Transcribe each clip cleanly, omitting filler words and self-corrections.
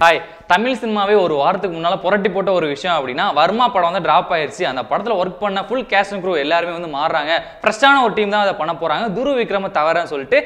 Hi, Tamil சினிமாவே ஒரு வாரத்துக்கு முன்னால புரட்டி போட்ட ஒரு விஷயம் அப்படின்னா வர்மா படம் வந்து டிராப் ஆயிருச்சு. அந்த படத்துல ஒர்க் பண்ண ஃபுல் கேஸ்ட் அண்ட் க்ரூ எல்லாருமே வந்து மாறுறாங்க. ஃப்ரெஷ்ஷான ஒரு டீம் தான் அதை பண்ண போறாங்க. துருவ் விக்ரம தவிரன்னு சொல்லிட்டு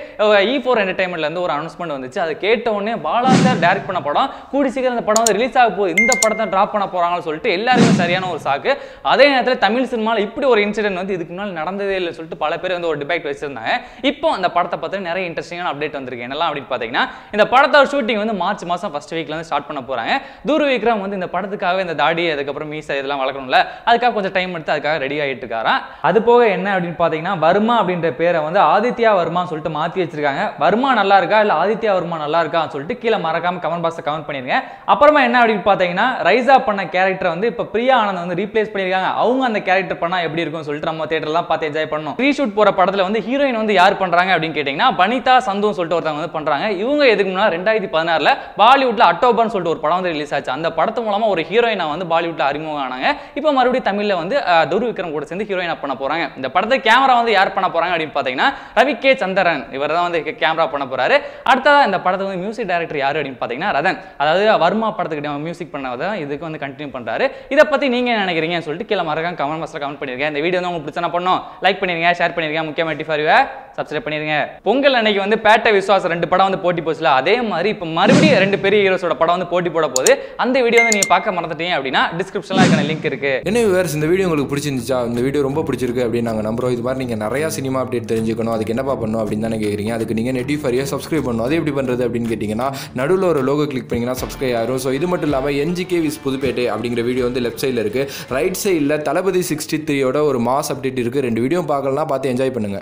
E4 என்டர்டைன்மெண்ட்ல இருந்து ஒரு அனௌன்ஸ்மெண்ட் வந்துச்சு. அதை கேட்ட உடனே பாலா சார் டைரக்ட் பண்ண படம் கூடி சீக்கிரம் இந்த படம் வந்து ரிலீஸ் ஆக போகுது, இந்த படத்தை டிராப் பண்ண போறாங்கன்னு சொல்லிட்டு எல்லாருமே சரியான ஒரு சாக்கு. அதே நேரத்தில் தமிழ் சினிமாவில் இப்படி ஒரு இன்சிடென்ட் வந்து இதுக்கு முன்னாடி நடந்ததே இல்லை சொல்லிட்டு பல பேர் வந்து ஒரு டிபேட் வச்சிருந்தாங்க. இப்போ அந்த படத்தை பத்தி நிறைய இன்ட்ரெஸ்டிங்கான அப்டேட் வந்திருக்கு. என்னெல்லாம் அப்படின்னு பாத்தீங்கன்னா, இந்த படத்தோட ஷூட்டிங் வந்து மார்ச் மாசம் ஃபர்ஸ்ட் வீக்ல இருந்து ஸ்டார்ட் பண்ண போறாங்க. துருவ் விக்ரம் வந்து இந்த படத்துக்காக இந்த தாடி அதுக்கப்புறம் மீசை இதெல்லாம் வளர்க்கணும்ல, அதுக்காக கொஞ்சம் டைம் எடுத்து அதுக்காக ரெடி ஆகிட்டு இருக்காராம். அது போக என்ன அப்படின்னு பாத்தீங்கன்னா, வர்மா அப்படின்ற பேரை வந்து ஆதித்யா வர்மா சொல்லிட்டு மாத்தி வச்சிருக்காங்க. வர்மா நல்லா இருக்கா இல்ல ஆதித்யா வர்மா நல்லா இருக்கான்னு சொல்லிட்டு கீழே மறக்காம கமெண்ட் பாக்ஸ்ல கமெண்ட் பண்ணிருங்க. அப்புறமா என்ன அப்படின்னு பாத்தீங்கன்னா, ரைசா பண்ண கேரக்டர் வந்து இப்ப பிரியா ஆனந்த் வந்து ரீப்ளேஸ் பண்ணிருக்காங்க. அவங்க அந்த கேரக்டர் பண்ணா எப்படி இருக்கும்னு சொல்லிட்டு நம்ம தியேட்டர்லாம் பார்த்து என்ஜாய் பண்ணோம். ரீஷூட் போற படத்துல வந்து ஹீரோயின் வந்து யார் பண்றாங்க அப்படின்னு கேட்டீங்கன்னா, பனிதா சந்துன்னு சொல்லிட்டு ஒருத்தவங்க வந்து பண்றாங்க. இவங்க எதுக்கு முன்னாடி 2016ல பாலிவுட்ல அக்டோபர்னு சொல்லிட்டு ஒரு படம் வந்து ரிலீஸ் ஆச்சு. அந்த படத்து மூலமா ஒரு ஹீரோயினா வந்து பாலிவுட்ல அறிமுகம் ஆனாங்க. இப்போ மறுபடியும் தமிழ்ல வந்து துருவ் விக்ரம் கூட சேர்ந்து ஹீரோயினா பண்ண போறாங்க. இந்த படத்தை கேமரா வந்து யார் பண்ண போறாங்க அப்படின்னு பாத்தீங்கன்னா, ரவி கே சந்திரன் இவர் தான் வந்து கேமரா பண்ண போறாரு. அடுத்ததா இந்த படத்தை வந்து மியூசிக் டைரக்டர் யாரு அப்படின்னு பாத்தீங்கன்னா ரதன், அதாவது வர்மா படத்துக்கு மியூசிக் பண்ணதான் இதுக்கு வந்து கண்டினியூ பண்றாரு. இதை பத்தி நீங்க என்ன நினைக்கிறீங்கன்னு சொல்லிட்டு கீழே மறக்காம கமெண்ட் பாக்ஸ்ல கமெண்ட் பண்ணிருக்கேன். இந்த வீடியோ வந்து உங்களுக்கு பிடிச்சா பண்ணோம் லைக் பண்ணிருங்க, ஷேர் பண்ணிருங்க, முக்கியமா டிஃபாரிவா சப்ஸ்கிரைப் பண்ணிருங்க. பொங்கல் அன்னைக்கு வந்து பேட்ட விஸ்வாஸ் 2 படம் வந்து போட்டி போச்சுல, அதே மாதிரி இப்போ மறுபடியும் 2 பெரிய ஹீரோஸோட படம் வந்து போட்டி போட போகுது. அந்த வீடியோ வந்து நீங்க பார்க்க மறந்துட்டீங்க அப்படின்னா டிஸ்கிரிப்ஷன்ல இருக்க லிங்க் இருக்கு. என்ன வியூவர்ஸ், இந்த வீடியோ உங்களுக்கு பிடிச்சிருந்துச்சா? இந்த வீடியோ ரொம்ப பிடிச்சிருக்கு அப்படின்னு நாங்கள் நம்புறோம். இது மாதிரி நீங்கள் நிறையா சினிமா அப்டேட் தெரிஞ்சுக்கணும், அதுக்கு என்னப்பா பண்ணணும் அப்படின்னு தானே கேட்குறீங்க. அதுக்கு நீங்கள் நெட்டிஃபரியாக சப்ஸ்கிரைப் பண்ணணும். அது எப்படி பண்ணுறது அப்படின்னு கேட்டிங்கன்னா, நடுவில் ஒரு லோகோ கிளிக் பண்ணிங்கன்னா சப்ஸ்கிரைப் ஆயிரும். ஸோ இது மட்டும் இல்லாமல் NGK விஸ் புதுப்பேட்டை அப்படிங்கிற வீடியோ வந்து லெஃப்ட் சைடில் இருக்குது. ரைட் சைடில் தளபதி 63யோட ஒரு மாஸ் அப்டேட் இருக்குது. 2 வீடியோ பார்க்கலாம், பார்த்து என்ஜாய் பண்ணுங்கள்.